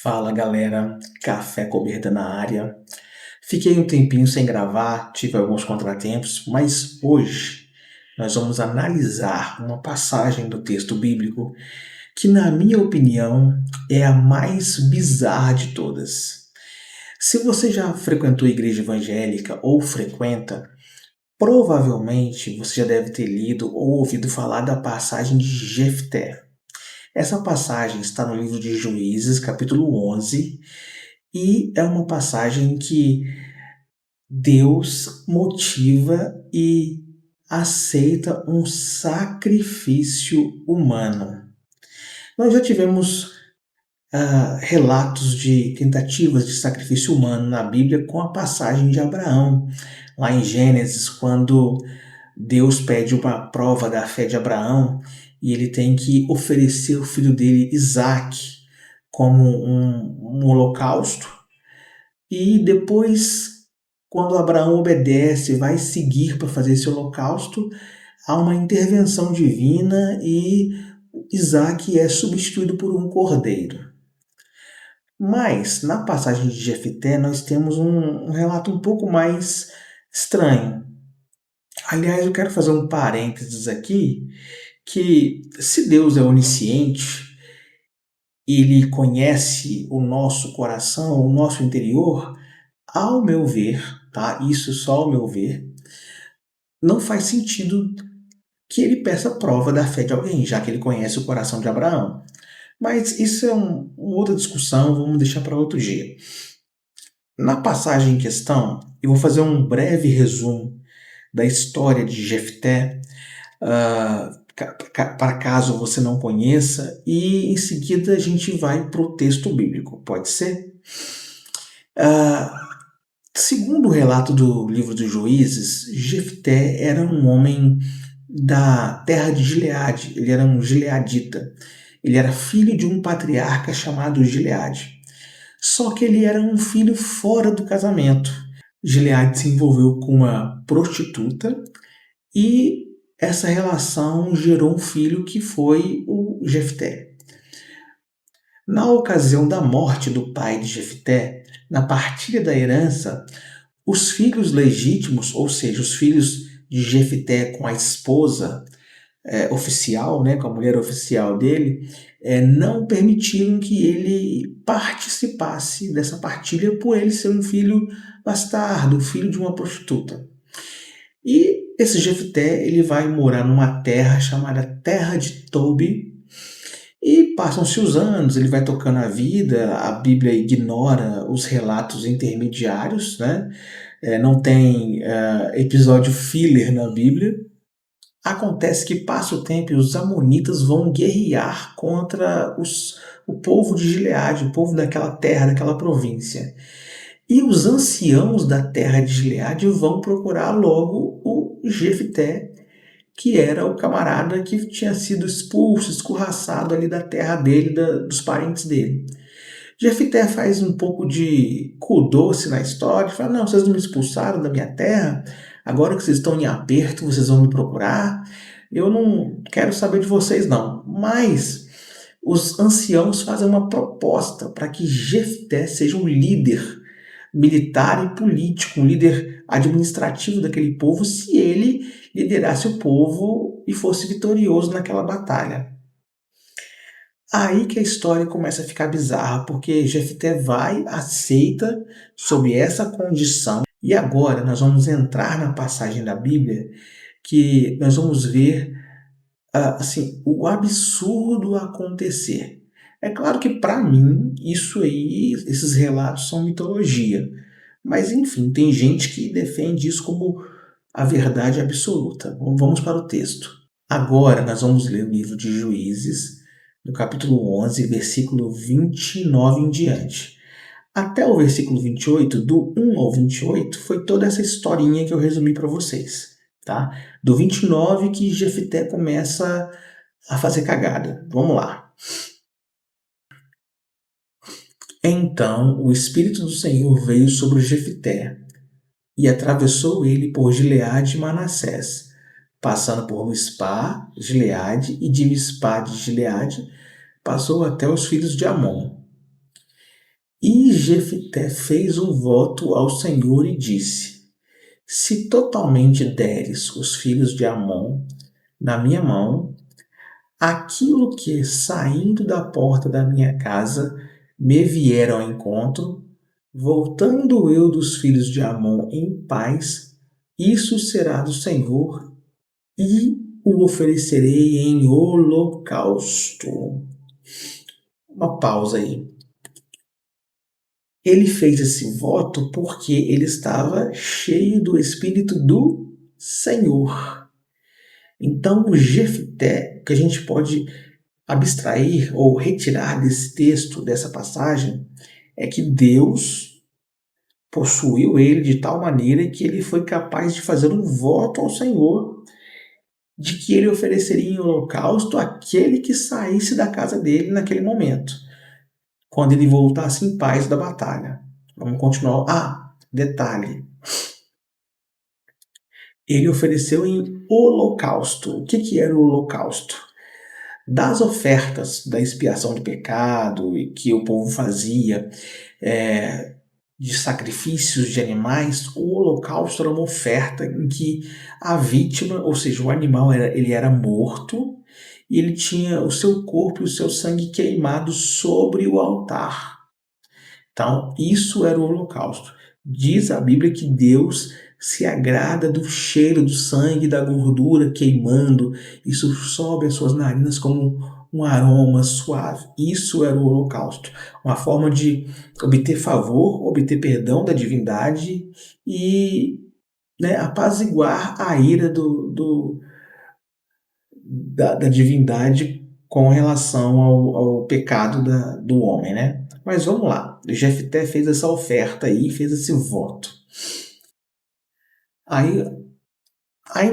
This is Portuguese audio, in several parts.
Fala galera, café coberta na área. Fiquei um tempinho sem gravar, tive alguns contratempos, mas hoje nós vamos analisar uma passagem do texto bíblico que, na minha opinião, é a mais bizarra de todas. Se você já frequentou igreja evangélica ou frequenta, provavelmente você já deve ter lido ou ouvido falar da passagem de Jefté. Essa passagem está no livro de Juízes, capítulo 11, e é uma passagem que Deus motiva e aceita um sacrifício humano. Nós já tivemos relatos de tentativas de sacrifício humano na Bíblia com a passagem de Abraão, lá em Gênesis, quando Deus pede uma prova da fé de Abraão e ele tem que oferecer o filho dele, Isaque, como um holocausto. E depois, quando Abraão obedece e vai seguir para fazer esse holocausto, há uma intervenção divina e Isaque é substituído por um cordeiro. Mas, na passagem de Jefté, nós temos um relato um pouco mais estranho. Aliás, eu quero fazer um parênteses aqui, que se Deus é onisciente, ele conhece o nosso coração, o nosso interior, ao meu ver, tá? Isso só ao meu ver, não faz sentido que ele peça prova da fé de alguém, já que ele conhece o coração de Abraão. Mas isso é uma outra discussão, vamos deixar para outro dia. Na passagem em questão, eu vou fazer um breve resumo da história de Jefté, para caso você não conheça, e em seguida a gente vai para o texto bíblico, pode ser? Segundo o relato do livro dos Juízes, Jefté era um homem da terra de Gileade, ele era um gileadita. Ele era filho de um patriarca chamado Gileade. Só que ele era um filho fora do casamento. Gileade se envolveu com uma prostituta e essa relação gerou um filho que foi o Jefté. Na ocasião da morte do pai de Jefté, na partilha da herança, os filhos legítimos, ou seja, os filhos de Jefté com a esposa oficial, né, com a mulher oficial dele, não permitiram que ele participasse dessa partilha por ele ser um filho bastardo, filho de uma prostituta. E esse Jefté, ele vai morar numa terra chamada Terra de Tobi, e passam-se os anos, ele vai tocando a vida, a Bíblia ignora os relatos intermediários, né? Não tem episódio filler na Bíblia. Acontece que passa o tempo e os amonitas vão guerrear contra o povo de Gileade, o povo daquela terra, daquela província. E os anciãos da terra de Gileade vão procurar logo o Jefté, que era o camarada que tinha sido expulso, escorraçado ali da terra dele, dos parentes dele. Jefté faz um pouco de cu doce na história, fala, não, vocês não me expulsaram da minha terra, agora que vocês estão em aperto, vocês vão me procurar, eu não quero saber de vocês não. Mas os anciãos fazem uma proposta para que Jefté seja um líder militar e político, um líder administrativo daquele povo, se ele liderasse o povo e fosse vitorioso naquela batalha. Aí que a história começa a ficar bizarra, porque Jefté vai, aceita sob essa condição, e agora nós vamos entrar na passagem da Bíblia que nós vamos ver assim, o absurdo acontecer. É claro que para mim isso aí, esses relatos são mitologia, mas enfim, tem gente que defende isso como a verdade absoluta. Vamos para o texto. Agora nós vamos ler o livro de Juízes, no capítulo 11, versículo 29 em diante. Até o versículo 28, do 1 ao 28, foi toda essa historinha que eu resumi para vocês. Tá? Do 29 que Jefté começa a fazer cagada. Vamos lá. Então o Espírito do Senhor veio sobre Jefté e atravessou ele por Gileade e Manassés, passando por Mispa, Gileade, e de Mispa de Gileade passou até os filhos de Amon. E Jefté fez um voto ao Senhor e disse: Se totalmente deres os filhos de Amon na minha mão, aquilo que, saindo da porta da minha casa, me vier ao encontro, voltando eu dos filhos de Amon em paz, isso será do Senhor, e o oferecerei em holocausto. Uma pausa aí. Ele fez esse voto porque ele estava cheio do Espírito do Senhor. Então, o Jefté, que a gente pode abstrair ou retirar desse texto, dessa passagem, é que Deus possuiu ele de tal maneira que ele foi capaz de fazer um voto ao Senhor de que ele ofereceria em holocausto aquele que saísse da casa dele naquele momento, quando ele voltasse em paz da batalha. Vamos continuar. Detalhe. Ele ofereceu em holocausto. O que era o holocausto? Das ofertas da expiação de pecado que o povo fazia, de sacrifícios de animais, o holocausto era uma oferta em que a vítima, ou seja, o animal ele era morto e ele tinha o seu corpo e o seu sangue queimados sobre o altar. Então, isso era o holocausto. Diz a Bíblia que Deus se agrada do cheiro do sangue, da gordura queimando. Isso sobe às suas narinas como um aroma suave. Isso era o holocausto. Uma forma de obter favor, obter perdão da divindade e apaziguar a ira da divindade com relação ao pecado do homem, né? Mas vamos lá. Jefté fez essa oferta aí, fez esse voto. Aí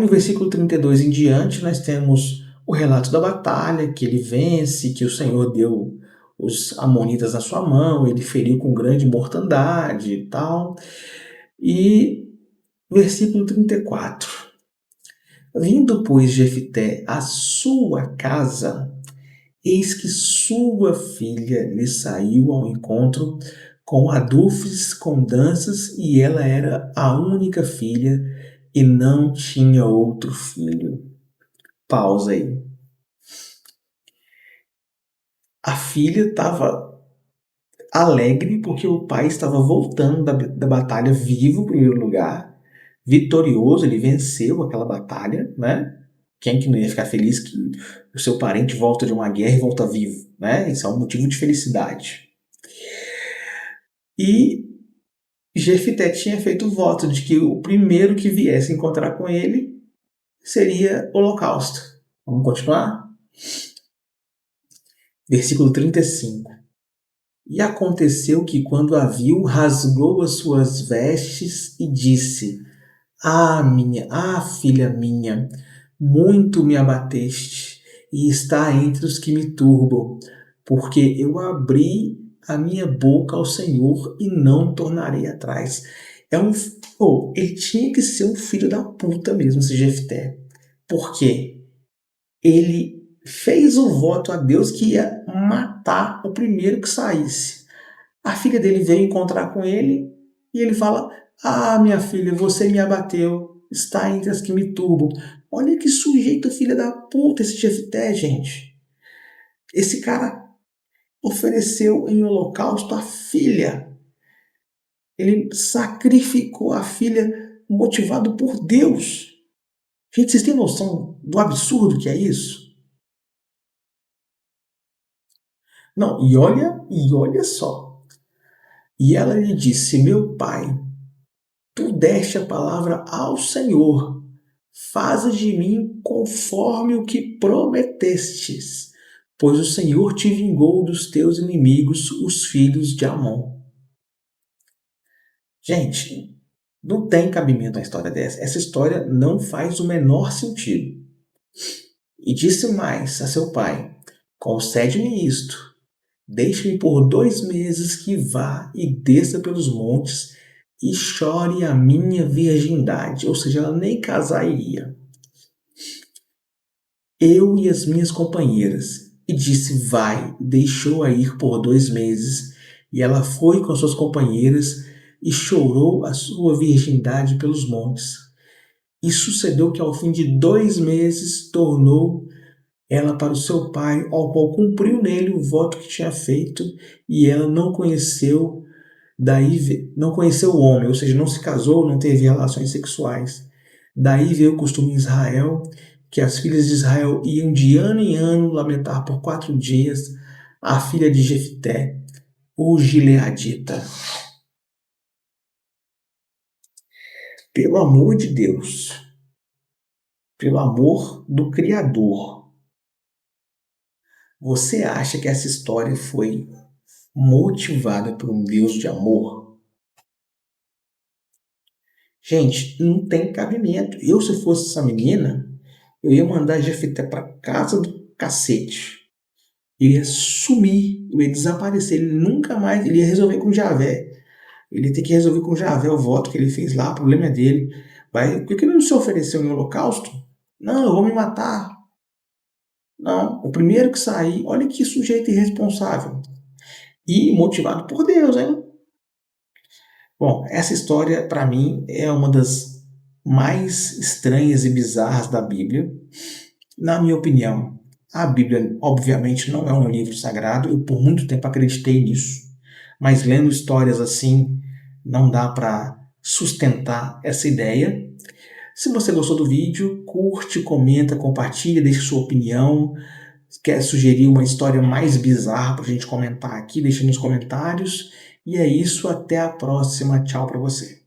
no versículo 32 em diante, nós temos o relato da batalha, que ele vence, que o Senhor deu os amonitas na sua mão, ele feriu com grande mortandade e tal. E versículo 34. Vindo, pois, Jefté à sua casa, eis que sua filha lhe saiu ao encontro com adufes, com danças, e ela era a única filha e não tinha outro filho. Pausa aí. A filha estava alegre porque o pai estava voltando da batalha vivo, em primeiro lugar, vitorioso, ele venceu aquela batalha, né? Quem que não ia ficar feliz que o seu parente volta de uma guerra e volta vivo, né? Isso é um motivo de felicidade. E Jefté tinha feito o voto de que o primeiro que viesse encontrar com ele seria holocausto. Vamos continuar? Versículo 35. E aconteceu que, quando a viu, rasgou as suas vestes e disse: filha minha, muito me abateste, e está entre os que me turbam, porque eu abri a minha boca ao Senhor e não tornarei atrás. Ele tinha que ser um filho da puta mesmo, esse Jefté. Por quê? Ele fez um voto a Deus que ia matar o primeiro que saísse. A filha dele veio encontrar com ele e ele fala: minha filha, você me abateu, está entre as que me turbam. Olha que sujeito filha da puta esse Jefté, gente. Esse cara ofereceu em holocausto a filha. Ele sacrificou a filha motivado por Deus. Gente, vocês têm noção do absurdo que é isso? Não, e olha só. E ela lhe disse: meu pai, tu deste a palavra ao Senhor, faze de mim conforme o que prometestes, pois o Senhor te vingou dos teus inimigos, os filhos de Amon. Gente, não tem cabimento uma história dessa. Essa história não faz o menor sentido. E disse mais a seu pai: concede-me isto, deixe-me por 2 meses que vá e desça pelos montes e chore a minha virgindade. Ou seja, ela nem casar iria. Eu e as minhas companheiras. E disse: vai, deixou-a ir por 2 meses. E ela foi com suas companheiras e chorou a sua virgindade pelos montes. E sucedeu que ao fim de 2 meses tornou ela para o seu pai, ao qual cumpriu nele o voto que tinha feito, e ela não conheceu, não conheceu o homem, ou seja, não se casou, não teve relações sexuais. Daí veio o costume em Israel, que as filhas de Israel iam de ano em ano lamentar por 4 dias a filha de Jefté, o gileadita. Pelo amor de Deus, pelo amor do Criador, você acha que essa história foi motivada por um Deus de amor? Gente, não tem cabimento. Eu, se fosse essa menina, eu ia mandar Jefté pra casa do cacete. Ele ia sumir, ele ia desaparecer, ele nunca mais, ele ia resolver com Javé. Ele ia ter que resolver com Javé o voto que ele fez lá, o problema é dele. Por que ele não se ofereceu em holocausto? Não, eu vou me matar. Não, o primeiro que sair, olha que sujeito irresponsável. E motivado por Deus, hein? Bom, essa história, para mim, é uma das mais estranhas e bizarras da Bíblia. Na minha opinião, a Bíblia, obviamente, não é um livro sagrado. Eu, por muito tempo, acreditei nisso. Mas lendo histórias assim, não dá para sustentar essa ideia. Se você gostou do vídeo, curte, comenta, compartilha, deixe sua opinião. Quer sugerir uma história mais bizarra para a gente comentar aqui, deixa nos comentários. E é isso, até a próxima. Tchau para você.